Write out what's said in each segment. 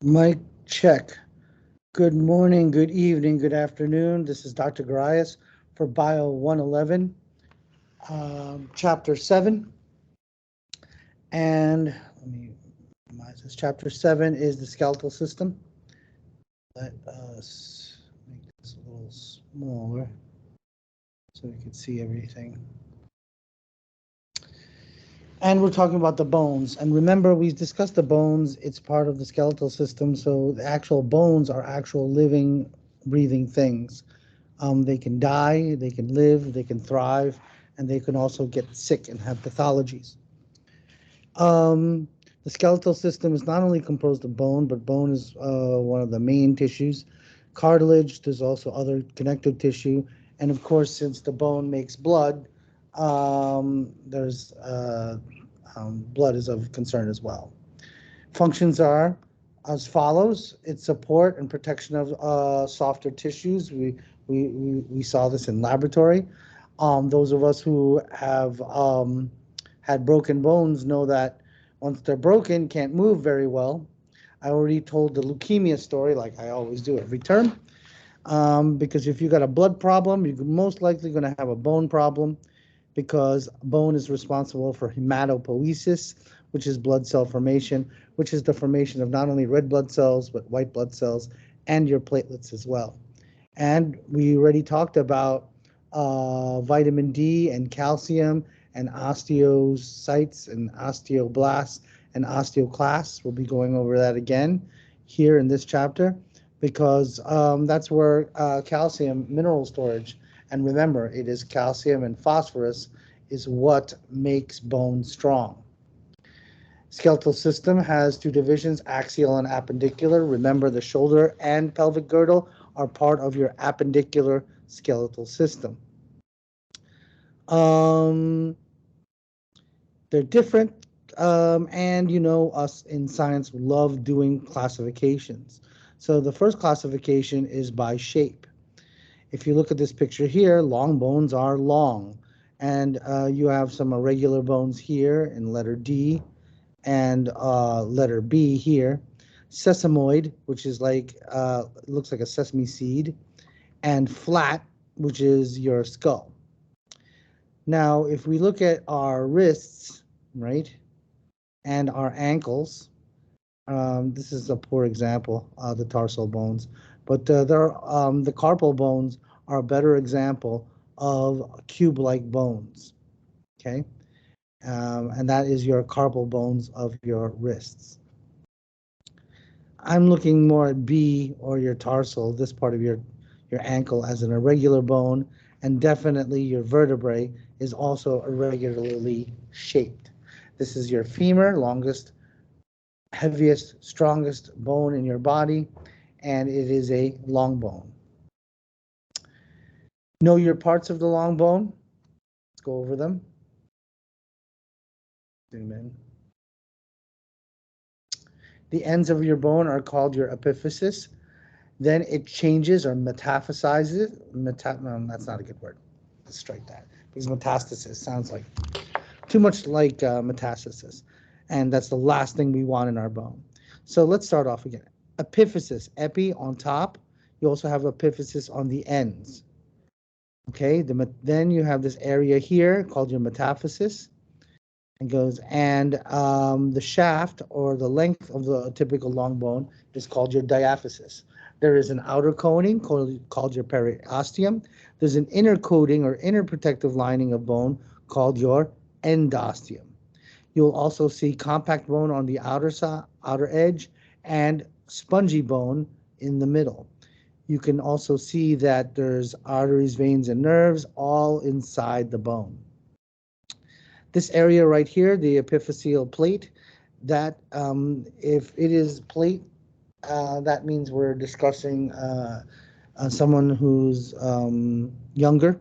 Mic check. Good morning, good evening, good afternoon. This is Dr. Garais for BIO111, Chapter 7. And let me minimize this. Chapter 7 is the skeletal system. Let us make this a little smaller so we can see everything. And we're talking about the bones. And remember, we discussed the bones. It's part of the skeletal system. So the actual bones are actual living, breathing things. They can die, they can live, they can thrive, and they can also get sick and have pathologies. The skeletal system is not only composed of bone, but bone is one of the main tissues. Cartilage, there's also other connective tissue. And of course, since the bone makes blood, there's blood is of concern as well. Functions are as follows. It's support and protection of softer tissues. We saw this in laboratory. Those of us who have had broken bones know that once they're broken, can't move very well. I already told the leukemia story, like I always do every term, because if you got a blood problem, you're most likely going to have a bone problem, because bone is responsible for hematopoiesis, which is blood cell formation, which is the formation of not only red blood cells, but white blood cells and your platelets as well. And we already talked about vitamin D and calcium and osteocytes and osteoblasts and osteoclasts. We'll be going over that again here in this chapter, because that's where calcium mineral storage, and remember, it is calcium and phosphorus is what makes bone strong. Skeletal system has two divisions, axial and appendicular. Remember, the shoulder and pelvic girdle are part of your appendicular skeletal system. They're different, and you know us in science love doing classifications. So the first classification is by shape. If you look at this picture here, long bones are long, and you have some irregular bones here in letter D and letter B here. Sesamoid, which is like looks like a sesame seed, and flat, which is your skull. Now, if we look at our wrists, right, and our ankles, this is a poor example, the tarsal bones, but the carpal bones are a better example of cube-like bones, okay? And that is your carpal bones of your wrists. I'm looking more at B, or your tarsal, this part of your ankle, as an irregular bone, and definitely your vertebrae is also irregularly shaped. This is your femur, longest, heaviest, strongest bone in your body, and it is a long bone. Know your parts of the long bone. Let's go over them. Zoom in. The ends of your bone are called your epiphysis. Then it changes or metaphasizes. No, that's not a good word. Let's strike that, because metastasis sounds like too much like metastasis, and that's the last thing we want in our bone. So let's start off again. Epiphysis, epi on top. You also have epiphysis on the ends. Okay, then you have this area here called your metaphysis. And the shaft, or the length of the typical long bone, is called your diaphysis. There is an outer coating called your periosteum. There's an inner coating or inner protective lining of bone called your endosteum. You'll also see compact bone on the outer edge, and spongy bone in the middle. You can also see that there's arteries, veins, and nerves all inside the bone. This area right here, the epiphyseal plate, that if it is plate, that means we're discussing someone who's younger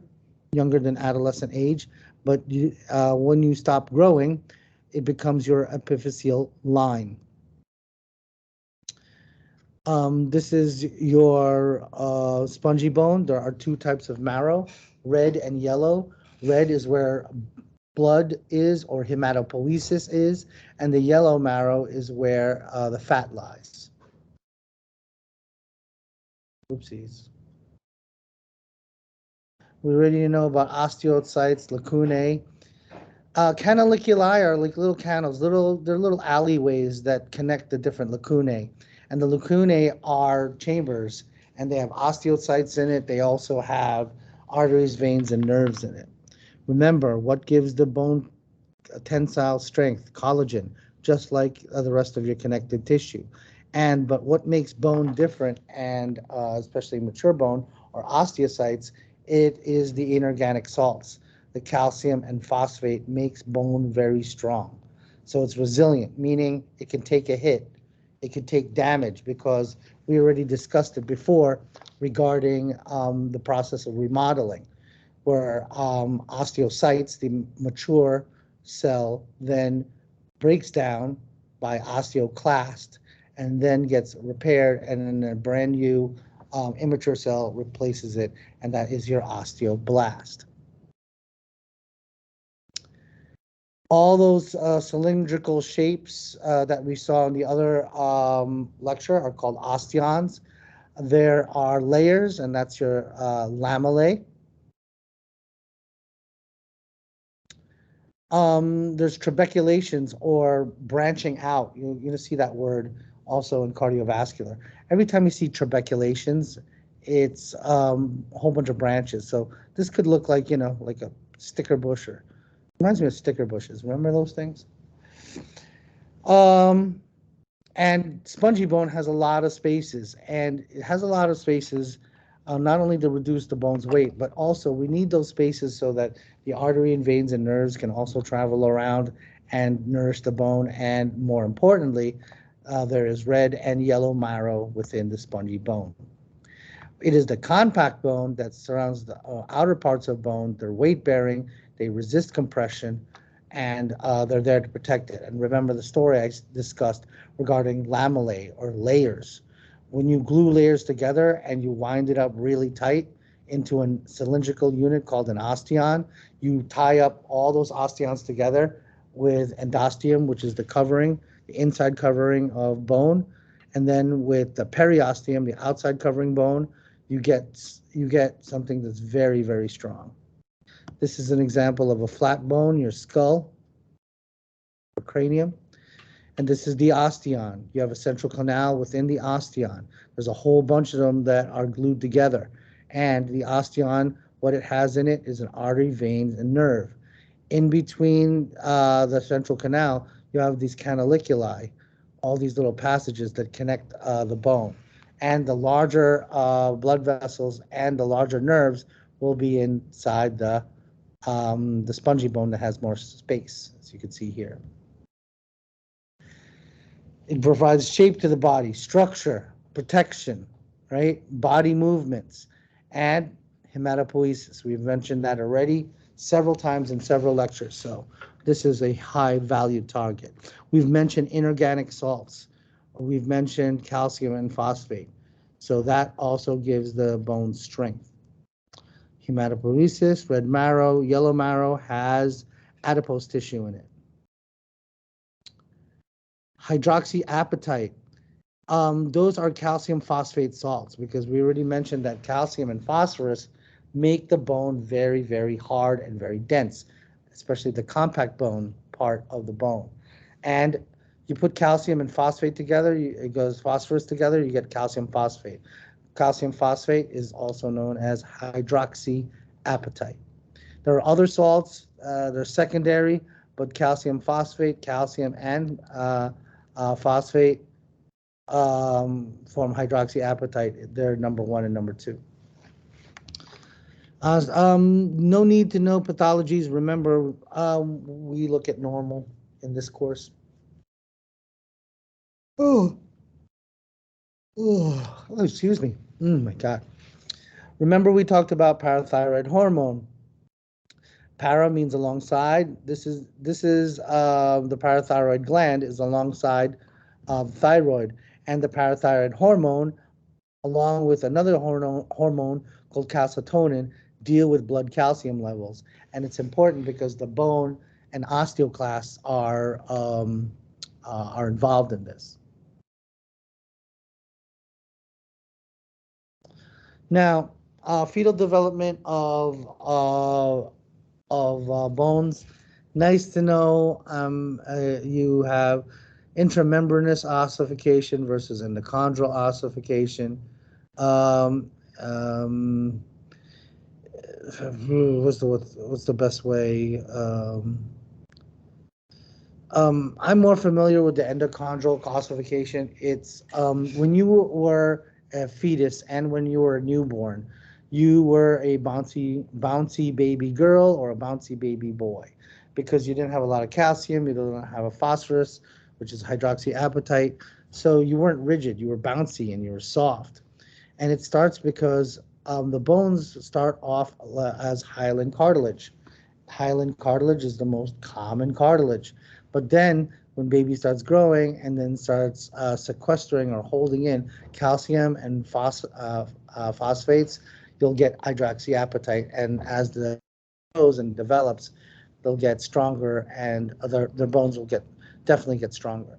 than adolescent age. But when you stop growing, it becomes your epiphyseal line. This is your spongy bone. There are two types of marrow, red and yellow. Red is where blood is, or hematopoiesis is, and the yellow marrow is where the fat lies. Oopsies. We already know about osteocytes, lacunae. Canaliculi are like little canals, they're little alleyways that connect the different lacunae. And the lacunae are chambers, and they have osteocytes in it. They also have arteries, veins, and nerves in it. Remember, what gives the bone tensile strength? Collagen, just like the rest of your connective tissue. But what makes bone different, and especially mature bone or osteocytes, it is the inorganic salts. The calcium and phosphate makes bone very strong. So it's resilient, meaning it can take a hit, it can take damage, because we already discussed it before regarding the process of remodeling, where osteocytes, the mature cell, then breaks down by osteoclast and then gets repaired, and then a brand new immature cell replaces it, and that is your osteoblast. All those cylindrical shapes that we saw in the other lecture are called osteons. There are layers, and that's your lamellae. There's trabeculations, or branching out. You're going to see that word also in cardiovascular. Every time you see trabeculations, it's a whole bunch of branches. So this could look like, like a sticker bush, or reminds me of sticker bushes. Remember those things? And spongy bone has a lot of spaces, and it has a lot of spaces not only to reduce the bone's weight, but also we need those spaces so that the artery and veins and nerves can also travel around and nourish the bone. And more importantly, there is red and yellow marrow within the spongy bone. It is the compact bone that surrounds the outer parts of bone. They're weight-bearing, they resist compression, and they're there to protect it. And remember the story I discussed regarding lamellae, or layers. When you glue layers together and you wind it up really tight into a cylindrical unit called an osteon, you tie up all those osteons together with endosteum, which is the covering, the inside covering of bone, and then with the periosteum, the outside covering bone, you get something that's very, very strong. This is an example of a flat bone, your skull, or cranium. And this is the osteon. You have a central canal within the osteon. There's a whole bunch of them that are glued together. And the osteon, what it has in it is an artery, vein, and nerve. In between the central canal, you have these canaliculi, all these little passages that connect the bone. And the larger blood vessels and the larger nerves will be inside the spongy bone that has more space, as you can see here. It provides shape to the body, structure, protection, right? Body movements, and hematopoiesis. We've mentioned that already several times in several lectures. So this is a high valued target. We've mentioned inorganic salts. We've mentioned calcium and phosphate. So that also gives the bone strength. Hematopoiesis, red marrow, yellow marrow has adipose tissue in it. Hydroxyapatite. Those are calcium phosphate salts, because we already mentioned that calcium and phosphorus make the bone very, very hard and very dense, especially the compact bone part of the bone. And you put calcium and phosphate together, it goes phosphorus together, you get calcium phosphate. Calcium phosphate is also known as hydroxyapatite. There are other salts, they're secondary, but calcium phosphate, calcium and phosphate form hydroxyapatite. They're number 1 and number 2. No need to know pathologies. Remember, we look at normal in this course. Oh, excuse me. Oh my God. Remember, we talked about parathyroid hormone. Para means alongside. This is the parathyroid gland is alongside thyroid, and the parathyroid hormone, along with another hormone called calcitonin, deal with blood calcium levels. And it's important because the bone and osteoclasts are involved in this. Now, fetal development of bones. Nice to know. You have intramembranous ossification versus endochondral ossification. Um, um, what's the best way? I'm more familiar with the endochondral ossification. It's when you were a fetus and when you were a newborn, you were a bouncy baby girl or a bouncy baby boy because you didn't have a lot of calcium, you didn't have a phosphorus, which is hydroxyapatite. So you weren't rigid, you were bouncy and you were soft. And it starts because the bones start off as hyaline cartilage. Hyaline cartilage is the most common cartilage. But then when baby starts growing and then starts sequestering or holding in calcium and phosphates, you'll get hydroxyapatite. And as the grows and develops, they'll get stronger and their bones will definitely get stronger.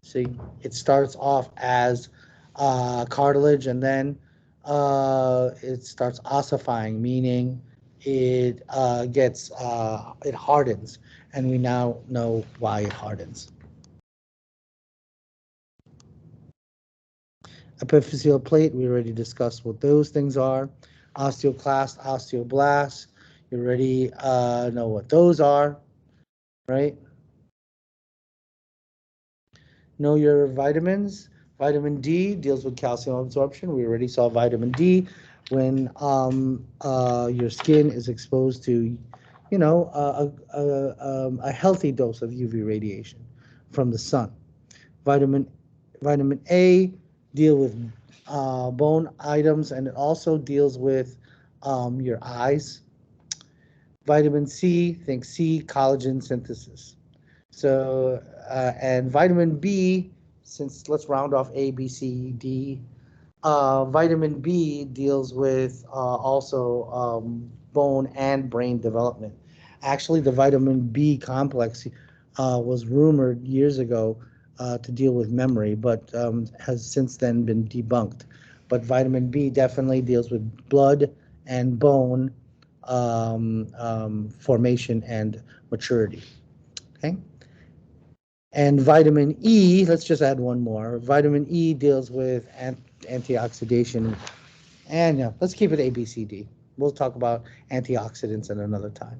See, it starts off as cartilage and then it starts ossifying, meaning it hardens, and we now know why it hardens. Epiphyseal plate, we already discussed what those things are. Osteoclast, osteoblast, you already know what those are, right? Know your vitamins. Vitamin D deals with calcium absorption. We already saw vitamin D when your skin is exposed to, a healthy dose of UV radiation from the sun. Vitamin Vitamin A deal with bone items, and it also deals with your eyes. Vitamin C, think C, collagen synthesis. So, and vitamin B, since let's round off A, B, C, D. Vitamin B deals with also bone and brain development. Actually, the vitamin B complex was rumored years ago to deal with memory, but has since then been debunked. But vitamin B definitely deals with blood and bone formation and maturity. Okay. And vitamin E, let's just add one more. Vitamin E deals with antioxidation. And yeah, let's keep it ABCD. We'll talk about antioxidants at another time.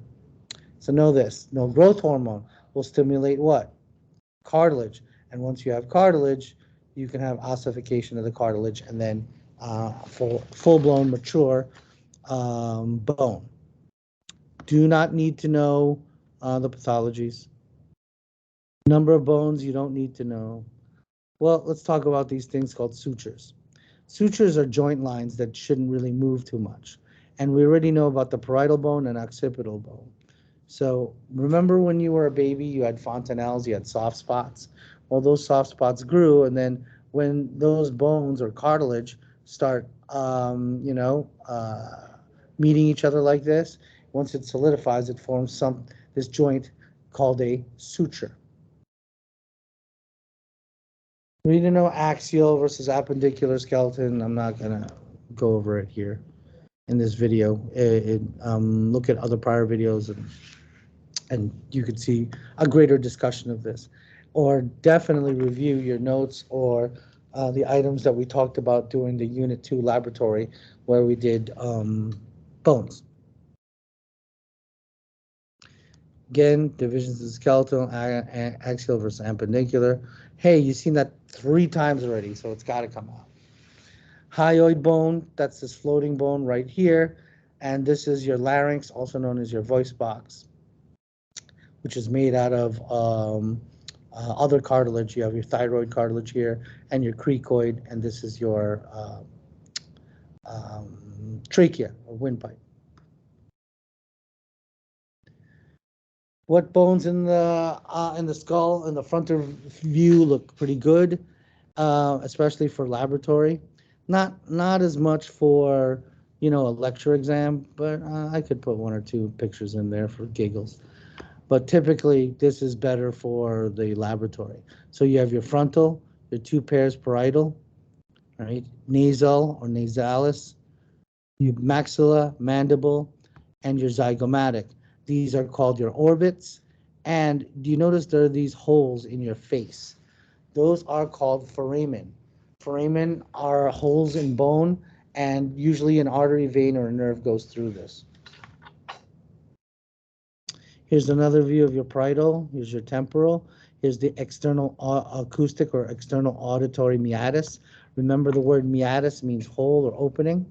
So know this, no growth hormone will stimulate what? Cartilage. And once you have cartilage, you can have ossification of the cartilage and then full-blown mature bone. Do not need to know the pathologies. Number of bones you don't need to know. Well, let's talk about these things called sutures. Sutures are joint lines that shouldn't really move too much. And we already know about the parietal bone and occipital bone. So remember when you were a baby, you had fontanelles, you had soft spots. Well, those soft spots grew, and then when those bones or cartilage start, meeting each other like this, once it solidifies, it forms this joint called a suture. We need to know axial versus appendicular skeleton. I'm not going to go over it here in this video. Look at other prior videos and you could see a greater discussion of this. Or definitely review your notes or the items that we talked about during the Unit 2 laboratory where we did bones. Again, divisions of skeletal, axial versus appendicular. Hey, you've seen that 3 times already, so it's got to come out. Hyoid bone, that's this floating bone right here. And this is your larynx, also known as your voice box, which is made out of other cartilage. You have your thyroid cartilage here and your cricoid, and this is your trachea or windpipe. What bones in the skull in the frontal view look pretty good, especially for laboratory. Not as much for a lecture exam, but I could put 1 or 2 pictures in there for giggles. But typically, this is better for the laboratory. So you have your frontal, your two pairs parietal, right? Nasal or nasalis, your maxilla, mandible, and your zygomatic. These are called your orbits. And do you notice there are these holes in your face? Those are called foramen. Foramen are holes in bone, and usually an artery, vein, or a nerve goes through this. Here's another view of your parietal. Here's your temporal. Here's the external acoustic or external auditory meatus. Remember, the word meatus means hole or opening.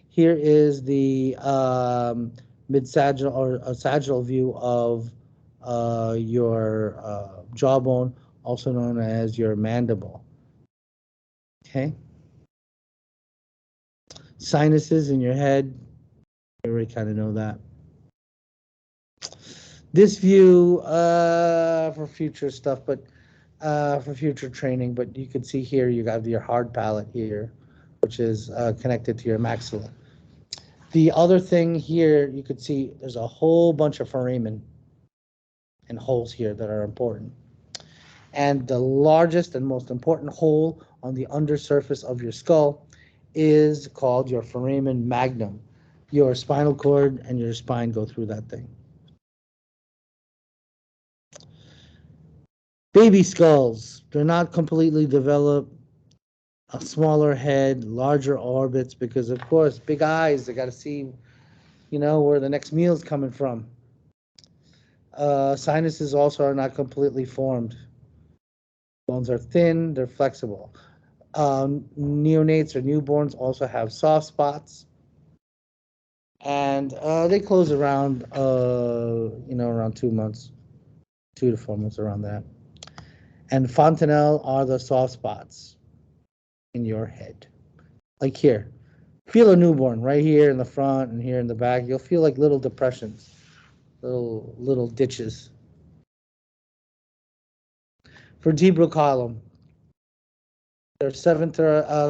Here is the mid-sagittal or sagittal view of your jawbone, also known as your mandible. Okay. Sinuses in your head. You already kind of know that. This view for future stuff, but for future training, but you can see here you got your hard palate here, which is connected to your maxilla. The other thing here, you could see there's a whole bunch of foramen and holes here that are important. And the largest and most important hole on the undersurface of your skull is called your foramen magnum. Your spinal cord and your spine go through that thing. Baby skulls, they're not completely developed. A smaller head, larger orbits, because of course, big eyes, they got to see, where the next meal's coming from. Sinuses also are not completely formed. Bones are thin, they're flexible. Neonates or newborns also have soft spots. And they close around, around 2 months, 2 to 4 months, around that. And fontanelle are the soft spots in your head. Like here, feel a newborn right here in the front and here in the back. You'll feel like little depressions, little ditches. Vertebral column, there's 7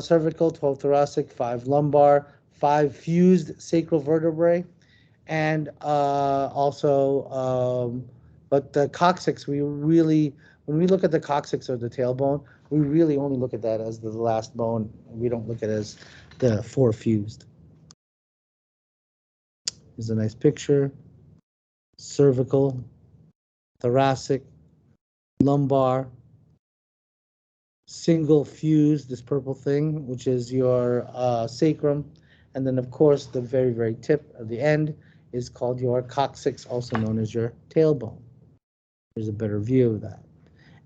cervical, 12 thoracic, 5 lumbar, 5 fused sacral vertebrae, and also, but the coccyx, when we look at the coccyx or the tailbone, we really only look at that as the last bone. We don't look at it as the 4 fused. Here's a nice picture. Cervical, thoracic, lumbar, single fused, this purple thing, which is your sacrum. And then, of course, the very, very tip of the end is called your coccyx, also known as your tailbone. There's a better view of that.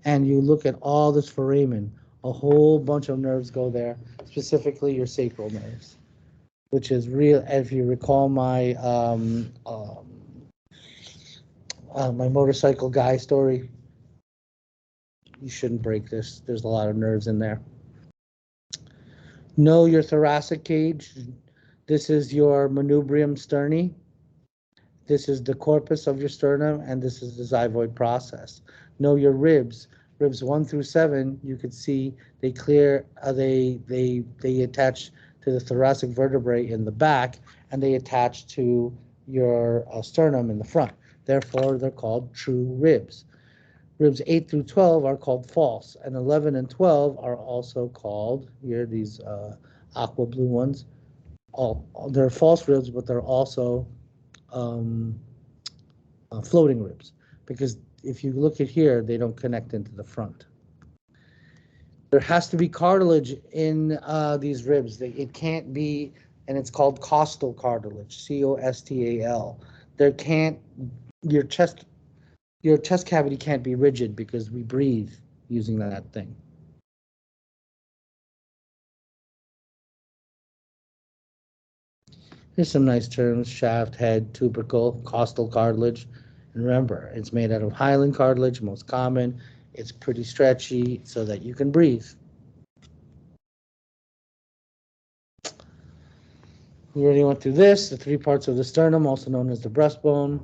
And you look at all this foramen, a whole bunch of nerves go there, specifically your sacral nerves, which is real. If you recall my my motorcycle guy story, you shouldn't break this. There's a lot of nerves in there. Know your thoracic cage. This is your manubrium sterni. This is the corpus of your sternum, and this is the xiphoid process. Know your ribs. Ribs 1 through 7, you could see they clear. They attach to the thoracic vertebrae in the back, and they attach to your sternum in the front. Therefore, they're called true ribs. Ribs 8 through 12 are called false, and 11 and 12 are also called, here, these aqua blue ones. They're false ribs, but they're also floating ribs, because if you look at here, they don't connect into the front. There has to be cartilage in these ribs. It can't be, and it's called costal cartilage, C-O-S-T-A-L. Your chest cavity can't be rigid because we breathe using that thing. Here's some nice terms: shaft, head, tubercle, costal cartilage. And remember, it's made out of hyaline cartilage, most common. It's pretty stretchy so that you can breathe. We already went through this, the 3 parts of the sternum, also known as the breastbone.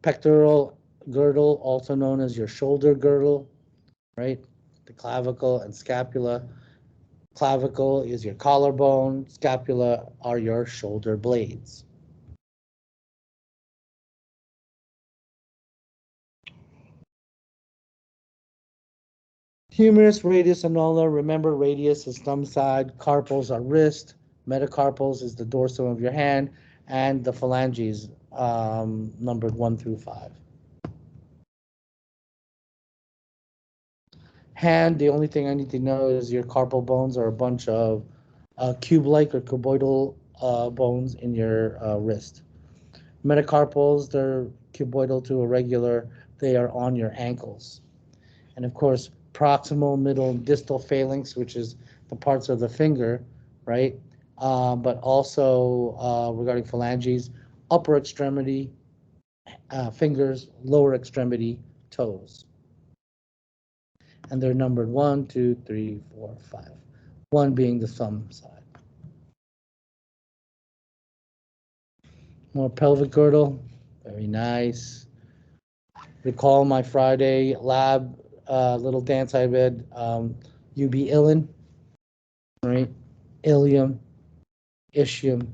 Pectoral girdle, also known as your shoulder girdle, right? The clavicle and scapula. Clavicle is your collarbone. Scapula are your shoulder blades. Humerus, radius, and ulnar. Remember, radius is thumb side, carpals are wrist, metacarpals is the dorsum of your hand, and the phalanges numbered 1 through 5. Hand, the only thing I need to know is your carpal bones are a bunch of cube-like or cuboidal bones in your wrist. Metacarpals, they're cuboidal to irregular. They are on your ankles. And of course, proximal, middle, and distal phalanx, which is the parts of the finger, right? But also regarding phalanges, upper extremity, fingers, lower extremity, toes. And they're numbered 1, 2, 3, 4, 5. 1 being the thumb side. More pelvic girdle, very nice. Recall my Friday lab little dance I read, UB-ilin, right? Ilium, ischium,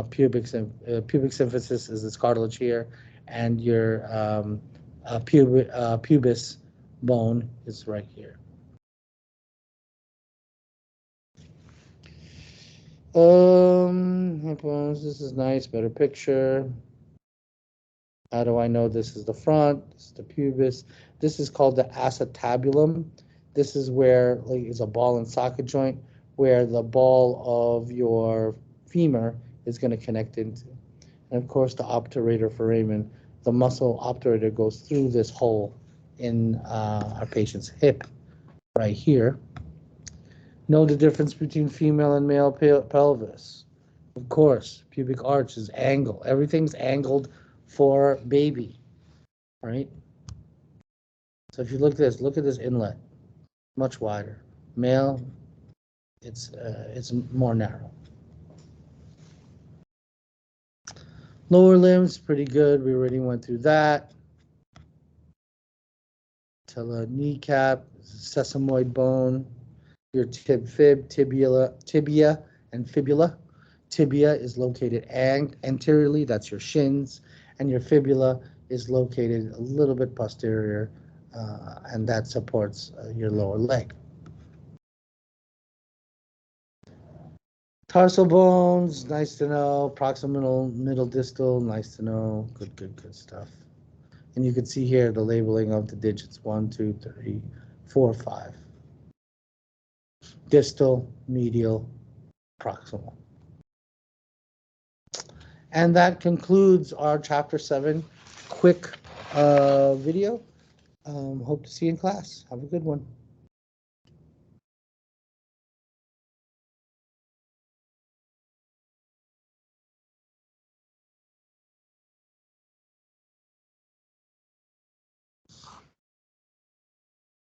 pubic symphysis is this cartilage here, and your pubis bone is right here. This is nice, better picture. How do I know this is the front? This is the pubis. This is called the acetabulum. This is where, like, it's a ball and socket joint where the ball of your femur is going to connect into. And of course, the obturator foramen, the muscle obturator goes through this hole in our patient's hip right here. Know the difference between female and male pelvis. Of course, pubic arch is angle. Everything's angled for baby, right? So if you look at this inlet, much wider. Male, it's more narrow. Lower limbs, pretty good. We already went through that. Tibia, kneecap, sesamoid bone, your tibia, and fibula. Tibia is located anteriorly, that's your shins, and your fibula is located a little bit posterior, and that supports your lower leg. Tarsal bones, nice to know. Proximal, middle, distal, nice to know. Good stuff. And you can see here the labeling of the digits 1, 2, 3, 4, 5. Distal, medial, proximal. And that concludes our chapter 7 quick video. Hope to see you in class. Have a good one.